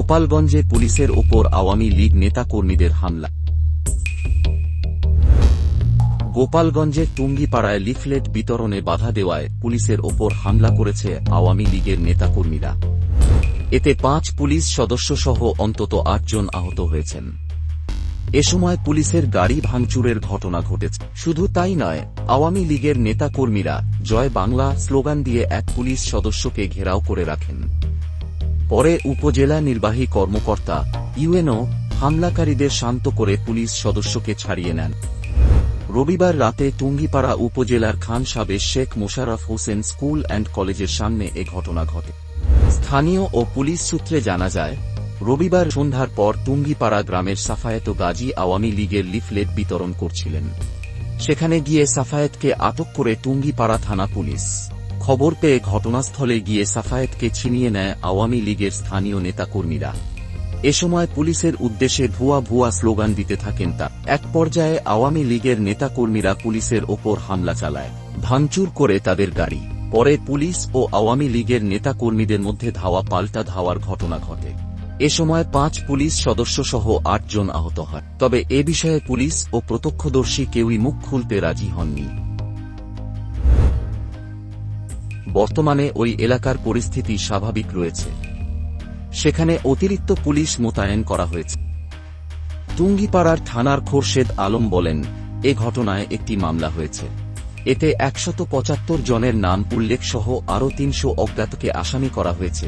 গোপালগঞ্জে পুলিশের ওপর আওয়ামী লীগ নেতাকর্মীদের হামলা। গোপালগঞ্জের টুঙ্গিপাড়ায় লিফলেট বিতরণে বাধা দেওয়ায় পুলিশের ওপর হামলা করেছে আওয়ামী লীগের নেতাকর্মীরা। এতে ৫ পুলিশ সদস্যসহ অন্তত ৮ জন আহত হয়েছেন। এ সময় পুলিশের গাড়ি ভাঙচুরের ঘটনা ঘটেছে। শুধু তাই নয়, আওয়ামী লীগের নেতাকর্মীরা জয় বাংলা স্লোগান দিয়ে এক পুলিশ সদস্যকে ঘেরাও করে রাখেন। পরে উপজেলা নির্বাহী কর্মকর্তা ইউএনও হামলাকারীদের শান্ত করে পুলিশ সদস্যকে ছাড়িয়ে নেন। রবিবার রাতে টুঙ্গিপাড়া উপজেলার খানসাবে শেখ মোশাররফ হোসেন স্কুল অ্যান্ড কলেজের সামনে এ ঘটনা ঘটে। স্থানীয় ও পুলিশ সূত্রে জানা যায়, রবিবার সন্ধ্যার পর টুঙ্গিপাড়া গ্রামের সাফায়েত গাজী আওয়ামী লীগের লিফলেট বিতরণ করছিলেন। সেখানে গিয়ে সাফায়েতকে আটক করে টুঙ্গিপাড়া থানা পুলিশ। খবর পেয়ে ঘটনাস্থলে গিয়ে সাফায়েতকে ছিনিয়ে নেয় আওয়ামী লীগের স্থানীয় নেতাকর্মীরা। এ সময় পুলিশের উদ্দেশ্যে ভুয়া ভুয়া স্লোগান দিতে থাকেন তারা। এক পর্যায়ে আওয়ামী লীগের নেতাকর্মীরা পুলিশের ওপর হামলা চালায়, ভাঙচুর করে তাদের গাড়ি। পরে পুলিশ ও আওয়ামী লীগের নেতাকর্মীদের মধ্যে ধাওয়া পাল্টা ধাওয়ার ঘটনা ঘটে। এ সময় ৫ পুলিশ সদস্যসহ ৮ জন আহত হয়। তবে এ বিষয়ে পুলিশ ও প্রত্যক্ষদর্শী কেউই মুখ খুলতে রাজি হননি। বর্তমানে ওই এলাকার পরিস্থিতি স্বাভাবিক রয়েছে। সেখানে অতিরিক্ত পুলিশ মোতায়েন করা হয়েছে। টুঙ্গিপাড়ার থানার খোরশেদ আলম বলেন, এ ঘটনায় একটি মামলা হয়েছে। এতে ১৭৫ জনের নাম উল্লেখ সহ আরও ৩০০ অজ্ঞাতকে আসামি করা হয়েছে।